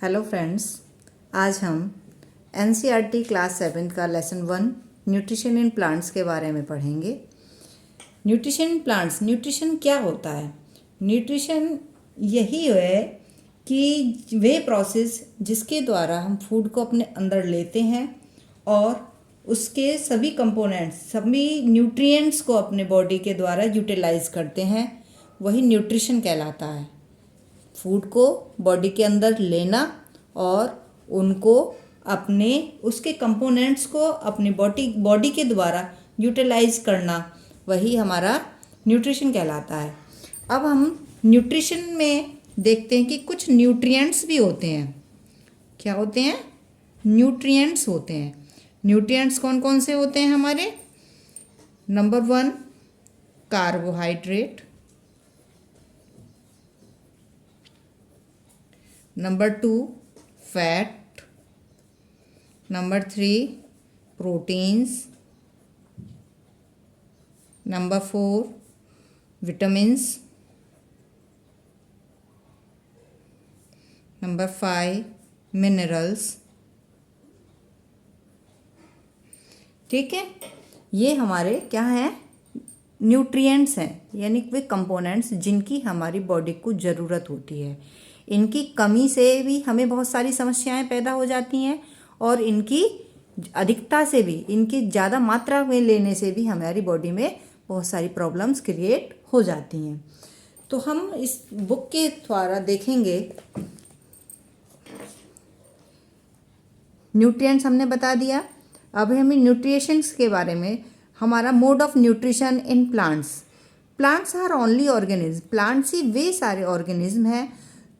Hello friends, आज हम NCERT class 7 का लेसन 1 न्यूट्रिशन इन प्लांट्स के बारे में पढ़ेंगे। न्यूट्रिशन इन प्लांट्स, न्यूट्रिशन क्या होता है? न्यूट्रिशन यही है कि वे प्रोसेस जिसके द्वारा हम फूड को अपने अंदर लेते हैं और उसके सभी कंपोनेंट्स, सभी न्यूट्रिएंट्स को अपने बॉडी के द्वारा यूटिलाइज करते हैं, वही न्यूट्रिशन कहलाता है। फूड को बॉडी के अंदर लेना और उनको अपने उसके कंपोनेंट्स को अपनी बॉडी के द्वारा यूटिलाइज करना, वही हमारा न्यूट्रिशन कहलाता है। अब हम न्यूट्रिशन में देखते हैं कि कुछ न्यूट्रिएंट्स भी होते हैं। क्या होते हैं? न्यूट्रिएंट्स होते हैं। न्यूट्रिएंट्स कौन कौन से होते हैं हमारे? Number 1 carbohydrate, number 2 fat, number 3 proteins, number 4 vitamins, number 5 minerals. ठीक है, ये हमारे क्या हैं? न्यूट्रिएंट्स हैं, यानी वे कंपोनेंट्स जिनकी हमारी बॉडी को ज़रूरत होती है। इनकी कमी से भी हमें बहुत सारी समस्याएं पैदा हो जाती हैं और इनकी अधिकता से भी, इनकी ज़्यादा मात्रा में लेने से भी हमारी बॉडी में बहुत सारी प्रॉब्लम्स क्रिएट हो जाती हैं। तो हम इस बुक के द्वारा देखेंगे। न्यूट्रिएंट्स हमने बता दिया। अब हमें न्यूट्रिशंस के बारे में, हमारा mode of nutrition in plants. Plants are only organism, plants ही वे सारे ऑर्गेनिज्म हैं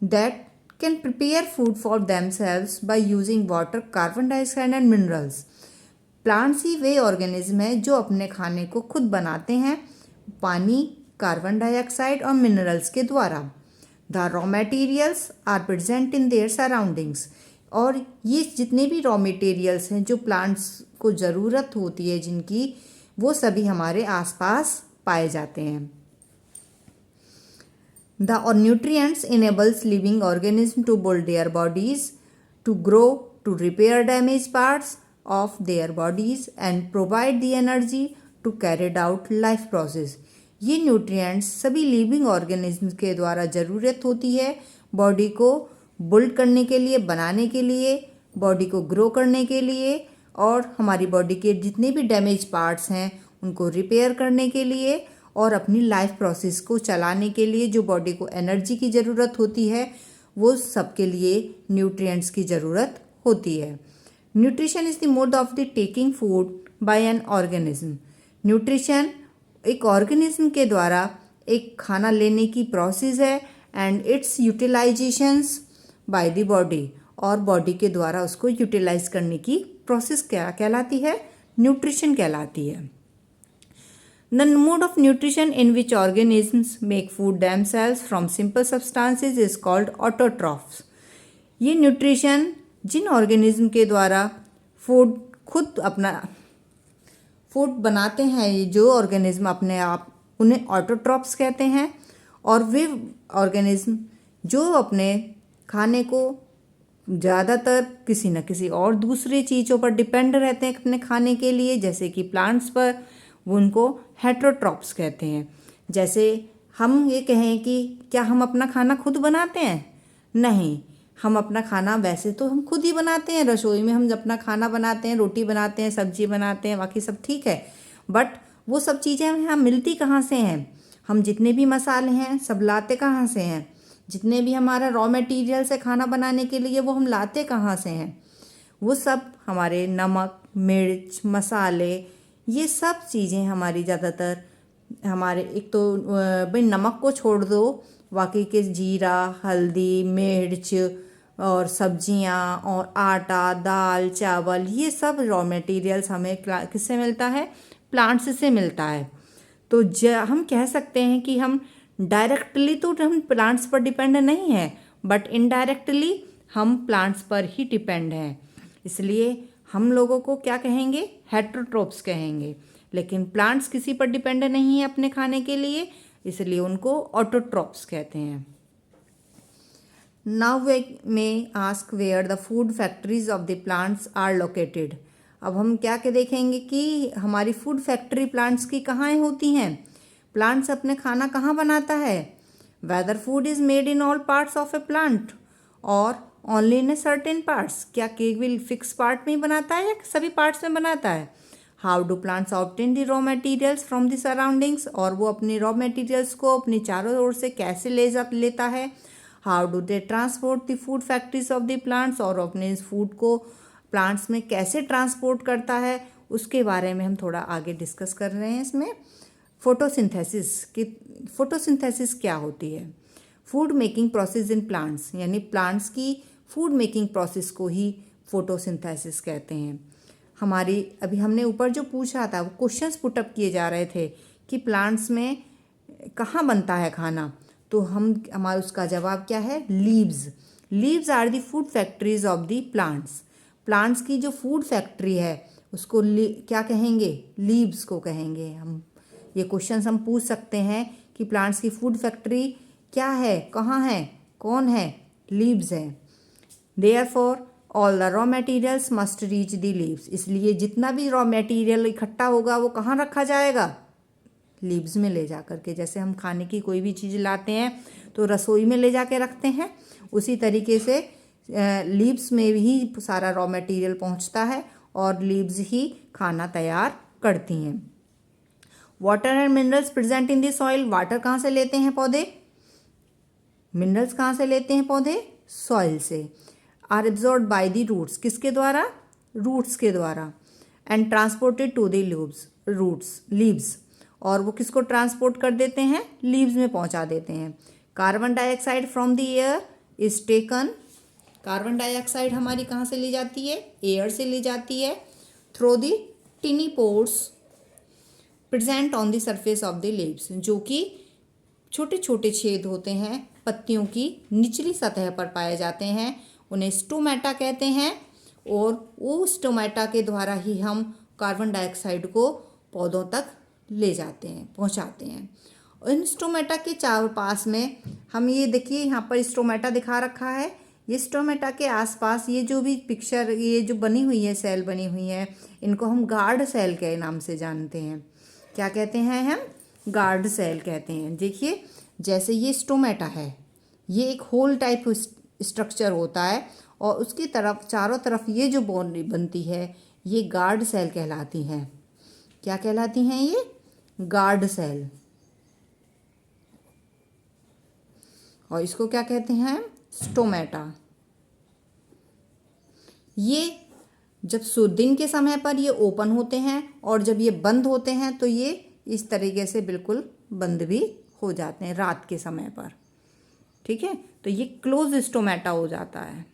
that can prepare food for themselves by using water, carbon dioxide and minerals. Plants ही वे ऑर्गेनिज्म है जो अपने खाने को खुद बनाते हैं पानी, कार्बन डाइऑक्साइड और मिनरल्स के द्वारा। The raw materials are present in their surroundings. और ये जितने भी रॉ मटेरियल्स हैं जो प्लांट्स को ज़रूरत होती है जिनकी, वो सभी हमारे आसपास पाए जाते हैं। The nutrients enables living organisms to build their bodies, to grow, to repair damaged parts of their bodies and provide the energy to carry out life process. ये न्यूट्रिएंट्स सभी लिविंग ऑर्गेनिज्म के द्वारा ज़रूरत होती है बॉडी को build करने के लिए, बनाने के लिए, बॉडी को ग्रो करने के लिए और हमारी बॉडी के जितने भी डैमेज पार्ट्स हैं उनको रिपेयर करने के लिए और अपनी लाइफ प्रोसेस को चलाने के लिए जो बॉडी को एनर्जी की ज़रूरत होती है, वो सब के लिए न्यूट्रिएंट्स की ज़रूरत होती है। Nutrition is the mode of the taking food by an organism. Nutrition एक ऑर्गेनिज्म के द्वारा एक खाना लेने की प्रोसेस है and it's utilisations by the body, और बॉडी के द्वारा उसको यूटिलाइज करने की प्रोसेस क्या कहलाती है? न्यूट्रिशन कहलाती है। The mode of nutrition in which organisms make food themselves from simple substances is called autotrophs. ये न्यूट्रिशन जिन ऑर्गेनिज्म के द्वारा फूड खुद अपना फूड बनाते हैं, जो ऑर्गेनिज्म अपने आप, उन्हें ऑटोट्रॉफ्स कहते हैं। और वे ऑर्गेनिज्म जो अपने खाने को ज़्यादातर किसी न किसी और दूसरी चीज़ों पर डिपेंड रहते हैं अपने खाने के लिए, जैसे कि प्लांट्स पर, वो उनको हेटरोट्रॉप्स कहते हैं। जैसे हम ये कहें कि क्या हम अपना खाना खुद बनाते हैं? नहीं, हम अपना खाना वैसे तो हम खुद ही बनाते हैं, रसोई में हम अपना खाना बनाते हैं, रोटी बनाते हैं, सब्जी बनाते हैं, बाकी सब ठीक है। बट वो सब चीज़ें हमें मिलती कहाँ से हैं? हम जितने भी मसाले हैं सब लाते कहाँ से हैं? जितने भी हमारा रॉ मटेरियल्स है खाना बनाने के लिए, वो हम लाते कहाँ से हैं? वो सब हमारे नमक, मिर्च, मसाले, ये सब चीज़ें हमारी ज़्यादातर हमारे, एक तो भाई नमक को छोड़ दो, बाकी के जीरा, हल्दी, मिर्च और सब्जियां और आटा, दाल, चावल, ये सब रॉ मटेरियल्स हमें किससे मिलता है? प्लांट्स से मिलता है। तो हम कह सकते हैं कि हम डायरेक्टली तो हम प्लांट्स पर डिपेंड नहीं हैं, बट इनडायरेक्टली हम प्लांट्स पर ही डिपेंड हैं। इसलिए हम लोगों को क्या कहेंगे? हेटरोट्रॉप्स कहेंगे। लेकिन प्लांट्स किसी पर डिपेंड नहीं है अपने खाने के लिए, इसलिए उनको ऑटोट्रॉप्स कहते हैं। Now we may ask where the food factories of the plants are located. अब हम क्या क्या देखेंगे कि हमारी फूड फैक्ट्री प्लांट्स की कहाँ होती हैं, प्लांट्स अपने खाना कहाँ बनाता है, whether food is made in all parts of a plant और only in a certain parts, क्या केवल फिक्स पार्ट में ही बनाता है या सभी पार्ट्स में बनाता है। How do plants obtain the raw materials from the surroundings, और वो अपने रॉ मटेरियल्स को अपनी चारों ओर से कैसे लेता है। How do they transport the food factories of the plants, और अपने इस फूड को प्लांट्स में कैसे ट्रांसपोर्ट करता है, उसके बारे में हम थोड़ा आगे डिस्कस कर रहे हैं इसमें। फोटोसिंथेसिस क्या होती है। Food making process in plants, यानी प्लांट्स की फूड मेकिंग प्रोसेस को ही फोटोसिंथेसिस कहते हैं। हमारी अभी हमने ऊपर जो पूछा था वो क्वेश्चंस पुटअप किए जा रहे थे कि प्लांट्स में कहाँ बनता है खाना, तो हमारा उसका जवाब क्या है, leaves are the food factories of the plants. Plants की जो फूड फैक्ट्री है उसको क्या कहेंगे, लीव्स को कहेंगे। हम ये क्वेश्चंस हम पूछ सकते हैं कि प्लांट्स की फूड फैक्ट्री क्या है, कहाँ है, कौन है, लीव्स है। Therefore all the raw materials must reach the leaves, इसलिए जितना भी रॉ मटेरियल इकट्ठा होगा वो कहाँ रखा जाएगा, लीव्स में ले जा करके। जैसे हम खाने की कोई भी चीज़ लाते हैं तो रसोई में ले जाके रखते हैं, उसी तरीके से लीव्स में भी सारा रॉ मटेरियल पहुंचता है और लीव्स ही खाना तैयार करती हैं। Water and minerals present in the soil, water कहाँ से लेते हैं पौधे, मिनरल्स कहाँ से लेते हैं पौधे, सॉइल से। Are absorbed by the roots, किसके द्वारा, रूट्स के द्वारा। And transported to the leaves, और वो किसको ट्रांसपोर्ट कर देते हैं, लीव्स में पहुंचा देते हैं। Carbon dioxide from the air is taken, carbon dioxide हमारी कहाँ से ली जाती है, एयर से ली जाती है, through the टिनी pores present on the surface of the leaves, जो कि छोटे छोटे छेद होते हैं पत्तियों की निचली सतह पर पाए जाते हैं, उन्हें स्टोमेटा कहते हैं। और वो स्टोमेटा के द्वारा ही हम कार्बन डाइऑक्साइड को पौधों तक ले जाते हैं, पहुंचाते हैं। इन स्टोमेटा के चारों पास में हम ये देखिए यहाँ पर स्टोमेटा दिखा रखा है, ये स्टोमेटा के आसपास ये जो भी पिक्चर ये जो बनी हुई है, सेल बनी हुई है, इनको हम गार्ड सेल के नाम से जानते हैं। क्या कहते हैं हम, गार्ड सेल कहते हैं। देखिए जैसे ये स्टोमेटा है, ये एक होल टाइप स्ट्रक्चर होता है और उसकी तरफ चारों तरफ ये जो बाउंड्री बनती है ये गार्ड सेल कहलाती हैं। क्या कहलाती हैं ये, गार्ड सेल। और इसको क्या कहते हैं, स्टोमेटा। ये जब दिन के समय पर ये ओपन होते हैं और जब ये बंद होते हैं तो ये इस तरीके से बिल्कुल बंद भी हो जाते हैं रात के समय पर। ठीक है, तो ये क्लोज स्टोमेटा हो जाता है,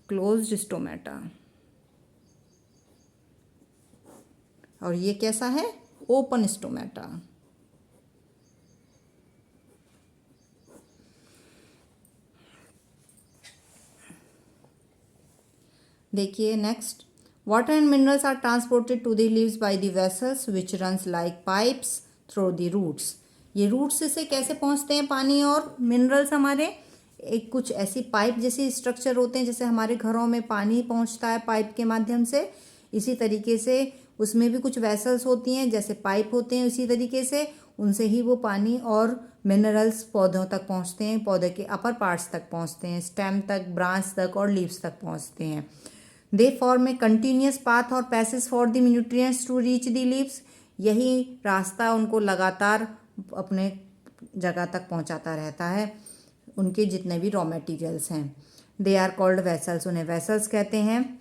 क्लोज्ड स्टोमेटा। और ये कैसा है, ओपन स्टोमेटा। देखिए next, water and minerals are transported to the leaves by the vessels which runs like pipes through the roots. ये रूट्स से कैसे पहुंचते हैं पानी और मिनरल्स हमारे, एक कुछ ऐसी पाइप जैसी स्ट्रक्चर होते हैं, जैसे हमारे घरों में पानी पहुंचता है पाइप के माध्यम से, इसी तरीके से उसमें भी कुछ वेसल्स होती हैं जैसे पाइप होते हैं, इसी तरीके से उनसे ही वो पानी और मिनरल्स पौधों तक पहुंचते हैं, पौधे के अपर पार्ट्स तक पहुंचते हैं, स्टेम तक, ब्रांच तक और लीव्स तक पहुंचते हैं। They form a continuous path और passage for the nutrients to reach the leaves. यही रास्ता उनको लगातार अपने जगह तक पहुंचाता रहता है, उनके जितने भी रॉ मटेरियल्स हैं। दे आर कॉल्ड वेसल्स, उन्हें वेसल्स कहते हैं।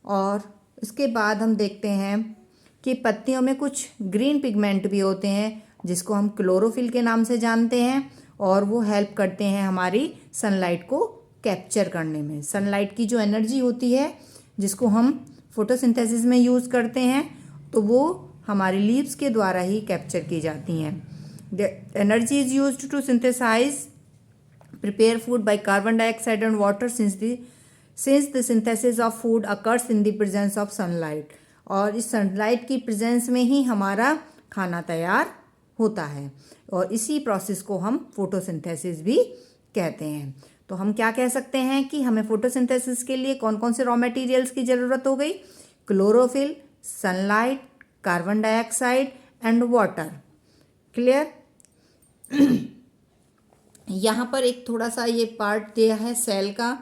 और इसके बाद हम देखते हैं कि पत्तियों में कुछ ग्रीन पिगमेंट भी होते हैं जिसको हम क्लोरोफिल के नाम से जानते हैं, और वो हेल्प करते हैं हमारी सनलाइट को कैप्चर करने में। सनलाइट की जो एनर्जी होती है जिसको हम फोटोसिंथेसिस में यूज़ करते हैं, तो वो हमारी लीव्स के द्वारा ही कैप्चर की जाती हैं। The energy is used to synthesize prepare food by carbon dioxide and water since the synthesis of food occurs in the presence of sunlight। और इस सनलाइट की प्रेजेंस में ही हमारा खाना तैयार होता है और इसी प्रोसेस को हम फोटोसिंथेसिस भी कहते हैं। तो हम क्या कह सकते हैं कि हमें फोटोसिंथेसिस के लिए कौन कौन से रॉ मटेरियल्स की ज़रूरत हो गई? Chlorophyll, sunlight, carbon dioxide and water. Clear? यहाँ पर एक थोड़ा सा ये पार्ट दिया है सेल का,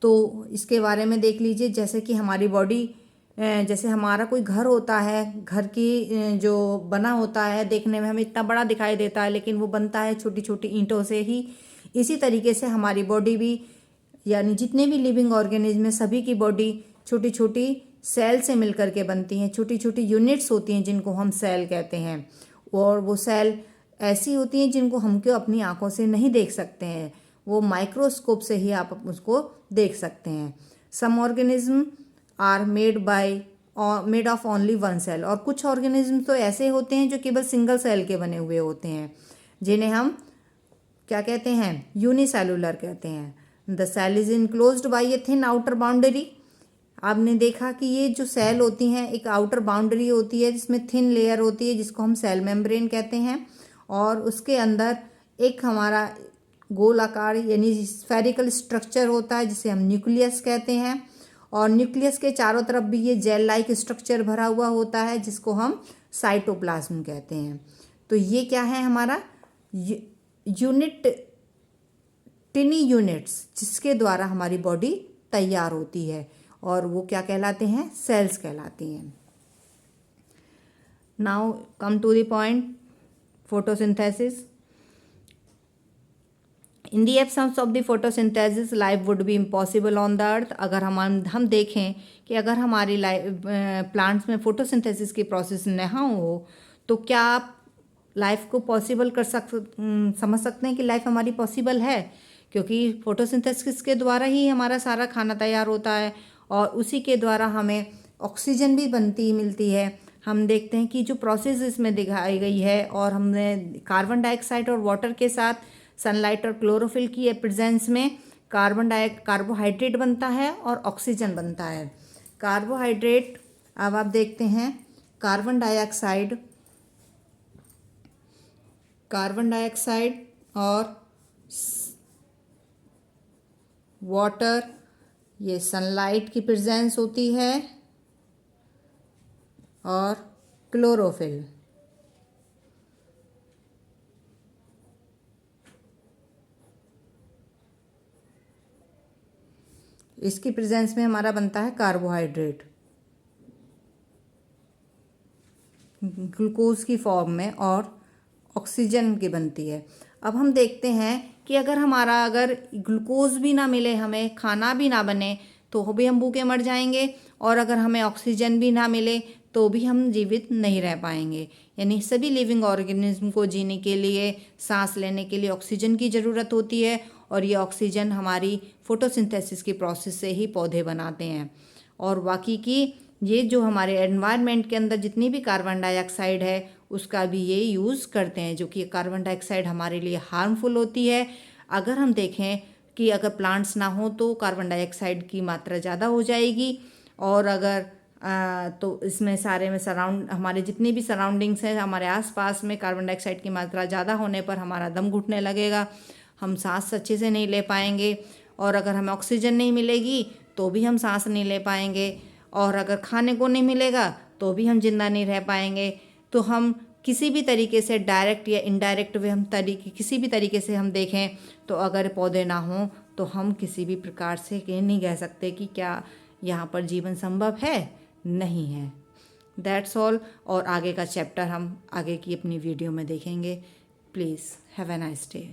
तो इसके बारे में देख लीजिए। जैसे कि हमारी बॉडी, जैसे हमारा कोई घर होता है, घर की जो बना होता है देखने में हमें इतना बड़ा दिखाई देता है, लेकिन वो बनता है छोटी छोटी ईंटों से ही। इसी तरीके से हमारी बॉडी भी, यानी जितने भी लिविंग ऑर्गेनिज्म है सभी की बॉडी छोटी छोटी सेल से मिलकर के बनती हैं। छोटी छोटी यूनिट्स होती हैं जिनको हम सेल कहते हैं, और वो सेल ऐसी होती हैं जिनको हम क्यों अपनी आंखों से नहीं देख सकते हैं, वो माइक्रोस्कोप से ही आप उसको देख सकते हैं। Some organism are made of only one cell, और कुछ ऑर्गेनिज्म तो ऐसे होते हैं जो केवल सिंगल सेल के बने हुए होते हैं, जिन्हें हम क्या कहते हैं? यूनिसेलुलर कहते हैं। The cell is enclosed by a thin outer boundary. आपने देखा कि ये जो सेल होती हैं एक आउटर बाउंड्री होती है जिसमें थिन लेयर होती है जिसको हम सेल मेम्ब्रेन कहते हैं, और उसके अंदर एक हमारा गोल आकार यानी स्फेरिकल स्ट्रक्चर होता है जिसे हम न्यूक्लियस कहते हैं, और न्यूक्लियस के चारों तरफ भी ये जेल लाइक स्ट्रक्चर भरा हुआ होता है जिसको हम साइटोप्लाज्म कहते हैं। तो ये क्या है? हमारा यूनिट, टिनी यूनिट्स, जिसके द्वारा हमारी बॉडी तैयार होती है, और वो क्या कहलाते हैं? सेल्स कहलाती हैं। Now come to the point, photosynthesis. In the absence of the photosynthesis life would be impossible on the earth. अगर हम देखें कि अगर हमारी प्लांट्स में फोटोसिंथेसिस की प्रोसेस न हो तो क्या आप लाइफ को पॉसिबल समझ सकते हैं कि लाइफ हमारी पॉसिबल है? क्योंकि फोटोसिंथेसिस के द्वारा ही हमारा सारा खाना तैयार होता है, और उसी के द्वारा हमें ऑक्सीजन भी मिलती है। हम देखते हैं कि जो प्रोसेस इसमें दिखाई गई है, और हमने कार्बन डाइऑक्साइड और वाटर के साथ सनलाइट और क्लोरोफिल की प्रेजेंस में कार्बोहाइड्रेट बनता है और ऑक्सीजन बनता है। कार्बोहाइड्रेट, अब आप देखते हैं कार्बन डाइऑक्साइड और वाटर, ये सनलाइट की प्रेजेंस होती है, और क्लोरोफिल। इसकी प्रेजेंस में हमारा बनता है कार्बोहाइड्रेट ग्लूकोज की फॉर्म में, और ऑक्सीजन की बनती है। अब हम देखते हैं कि अगर ग्लूकोज भी ना मिले, हमें खाना भी ना बने, तो भी हम भूखे मर जाएंगे, और अगर हमें ऑक्सीजन भी ना मिले तो भी हम जीवित नहीं रह पाएंगे। यानी सभी लिविंग ऑर्गेनिज्म को जीने के लिए, सांस लेने के लिए ऑक्सीजन की ज़रूरत होती है, और ये ऑक्सीजन हमारी फोटोसिंथेसिस की प्रोसेस से ही पौधे बनाते हैं। और बाकी की ये जो हमारे एनवायरनमेंट के अंदर जितनी भी कार्बन डाइऑक्साइड है उसका भी ये यूज़ करते हैं, जो कि कार्बन डाइऑक्साइड हमारे लिए हार्मफुल होती है। अगर हम देखें कि अगर प्लांट्स ना हो तो कार्बन डाइऑक्साइड की मात्रा ज़्यादा हो जाएगी, और अगर तो इसमें सारे में हमारे जितनी भी सराउंडिंग्स हैं, हमारे आसपास में कार्बन डाइऑक्साइड की मात्रा ज़्यादा होने पर हमारा दम घुटने लगेगा, हम सांस अच्छे से नहीं ले पाएंगे, और अगर हमें ऑक्सीजन नहीं मिलेगी तो भी हम सांस नहीं ले पाएंगे, और अगर खाने को नहीं मिलेगा तो भी हम जिंदा नहीं रह पाएंगे। तो हम किसी भी तरीके से डायरेक्ट या इनडायरेक्ट वे किसी भी तरीके से हम देखें तो अगर पौधे ना हों तो हम किसी भी प्रकार से ये नहीं कह सकते कि क्या यहाँ पर जीवन संभव है, नहीं है। That's all. और आगे का चैप्टर हम आगे की अपनी वीडियो में देखेंगे। Please have a nice day.